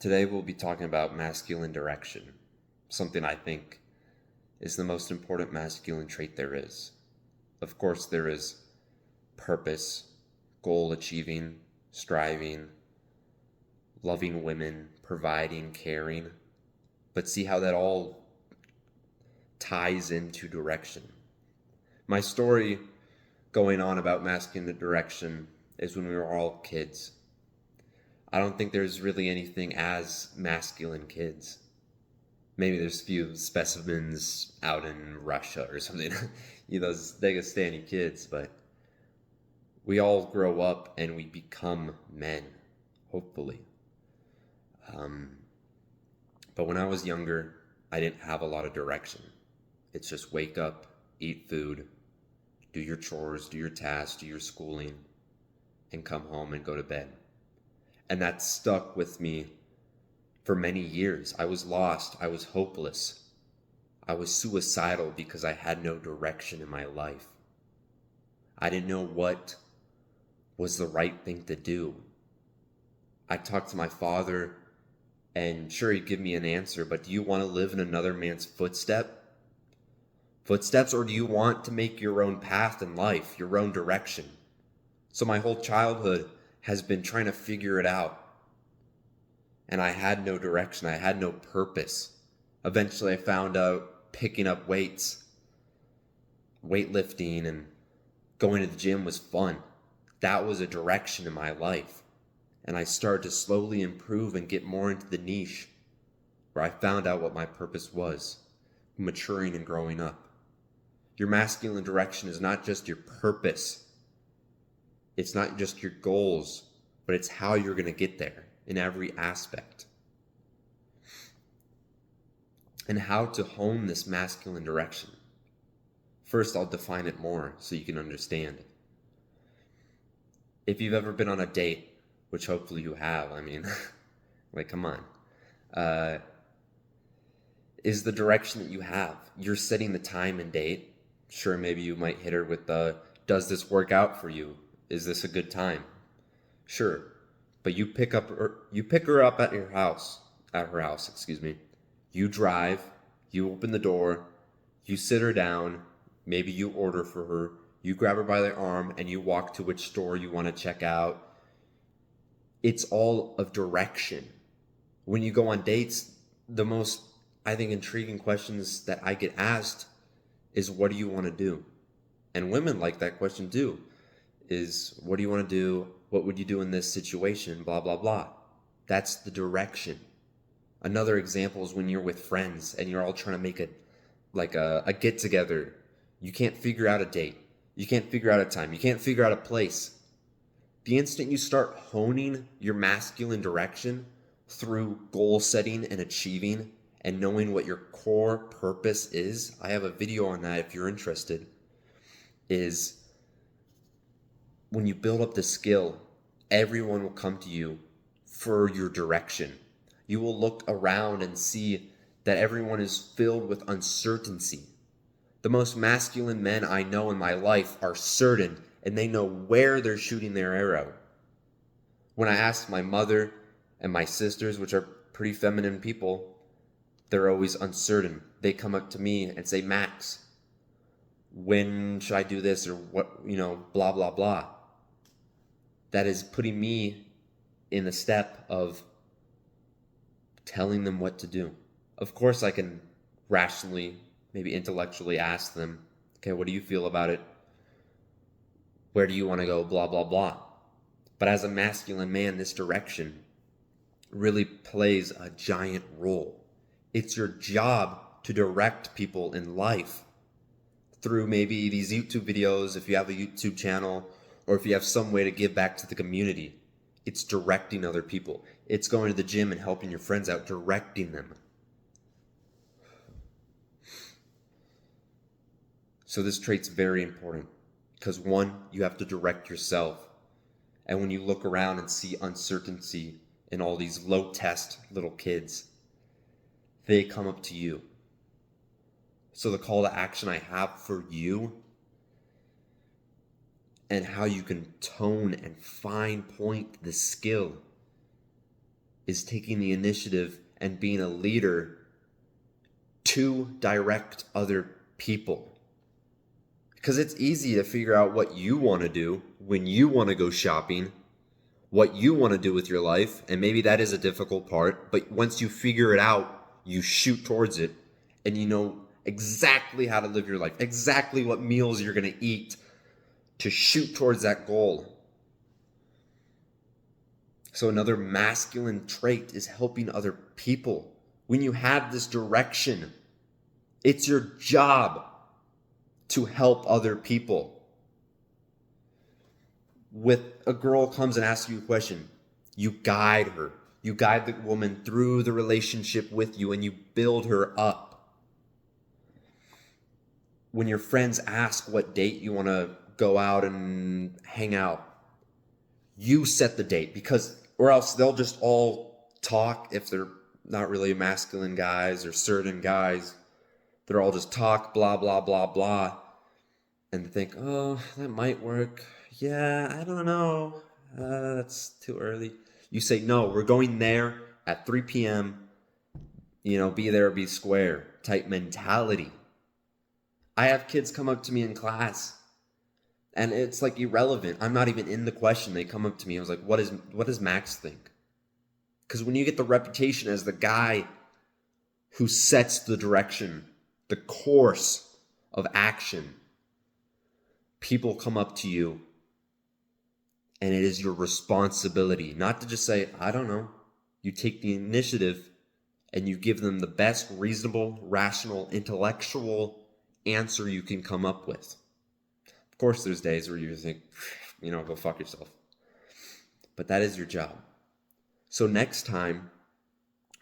Today we'll be talking about masculine direction, something I think is the most important masculine trait there is. Of course, there is purpose, goal achieving, striving, loving women, providing, caring, but see how that all ties into direction. My story going on about masculine direction is when we were all kids. I don't think there's really anything as masculine kids. Maybe there's a few specimens out in Russia or something, those Dagestani kids, but we all grow up and we become men, hopefully. But when I was younger, I didn't have a lot of direction. It's just wake up, eat food, do your chores, do your tasks, do your schooling, and come home and go to bed. And that stuck with me for many years. I was lost. I was hopeless. I was suicidal because I had no direction in my life. I didn't know what was the right thing to do. I talked to my father, and sure, he'd give me an answer, but do you want to live in another man's footsteps, or do you want to make your own path in life, your own direction? So my whole childhood has been trying to figure it out. And I had no direction. I had no purpose. Eventually I found out picking up weights, weightlifting, and going to the gym was fun. That was a direction in my life. And I started to slowly improve and get more into the niche where I found out what my purpose was, maturing and growing up. Your masculine direction is not just your purpose. It's not just your goals, but it's how you're going to get there in every aspect. And how to hone this masculine direction. First, I'll define it more so you can understand. If you've ever been on a date, which hopefully you have, come on. Is the direction that you have. You're setting the time and date. Sure, maybe you might hit her with does this work out for you? Is this a good time? Sure. But you pick her up at her house. You drive, you open the door, you sit her down, maybe you order for her, you grab her by the arm and you walk to which store you want to check out. It's all of direction. When you go on dates, the most, I think, intriguing questions that I get asked is, what do you want to do? And women like that question too. Is what do you want to do? What would you do in this situation? Blah, blah, blah. That's the direction. Another example is when you're with friends and you're all trying to make a get together. You can't figure out a date. You can't figure out a time. You can't figure out a place. The instant you start honing your masculine direction through goal setting and achieving and knowing what your core purpose is, I have a video on that if you're interested, is when you build up the skill, everyone will come to you for your direction. You will look around and see that everyone is filled with uncertainty. The most masculine men I know in my life are certain, and they know where they're shooting their arrow. When I ask my mother and my sisters, which are pretty feminine people, they're always uncertain. They come up to me and say, Max, when should I do this, or what, blah, blah, blah. That is putting me in the step of telling them what to do. Of course, I can rationally, maybe intellectually ask them, okay, what do you feel about it? Where do you want to go? Blah, blah, blah. But as a masculine man, this direction really plays a giant role. It's your job to direct people in life through maybe these YouTube videos, if you have a YouTube channel, or if you have some way to give back to the community. It's directing other people. It's going to the gym and helping your friends out, directing them. So this trait's very important because, one, you have to direct yourself. And when you look around and see uncertainty in all these low-test little kids, they come up to you. So the call to action I have for you and how you can tone and fine point the skill is taking the initiative and being a leader to direct other people. Because it's easy to figure out what you want to do when you want to go shopping, what you want to do with your life, and maybe that is a difficult part, but once you figure it out, you shoot towards it, and you know exactly how to live your life, exactly what meals you're going to eat to shoot towards that goal. So another masculine trait is helping other people. When you have this direction, it's your job to help other people. With a girl comes and asks you a question, you guide her. You guide the woman through the relationship with you and you build her up. When your friends ask what date you want to go out and hang out, you set the date, because or else they'll just all talk. If they're not really masculine guys or certain guys, they're all just talk, blah, blah, blah, blah, and think, oh, that might work. Yeah, I don't know. That's too early. You say, no, we're going there at 3 p.m., be there or be square type mentality. I have kids come up to me in class, and it's like irrelevant. I'm not even in the question. They come up to me. I was like, what does Max think? Because when you get the reputation as the guy who sets the direction, the course of action, people come up to you, and it is your responsibility not to just say, I don't know. You take the initiative and you give them the best reasonable, rational, intellectual answer you can come up with. Of course, there's days where you think, go fuck yourself. But that is your job. So next time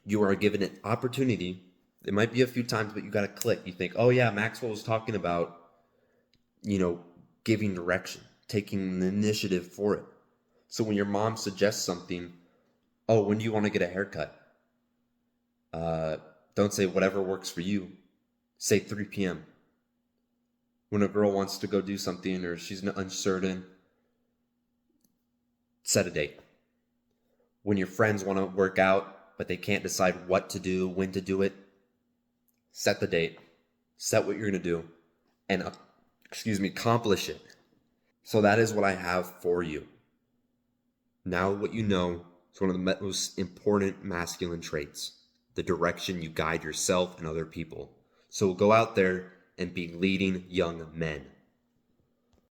you are given an opportunity, it might be a few times, but you got to click. You think, oh yeah, Maxwell was talking about, giving direction, taking the initiative for it. So when your mom suggests something, oh, when do you want to get a haircut? Don't say whatever works for you. Say 3 p.m. When a girl wants to go do something or she's uncertain, set a date. When your friends want to work out, but they can't decide what to do, when to do it, set the date. Set what you're going to do and, accomplish it. So that is what I have for you. Now what you know is one of the most important masculine traits, the direction you guide yourself and other people. So go out there and be leading young men.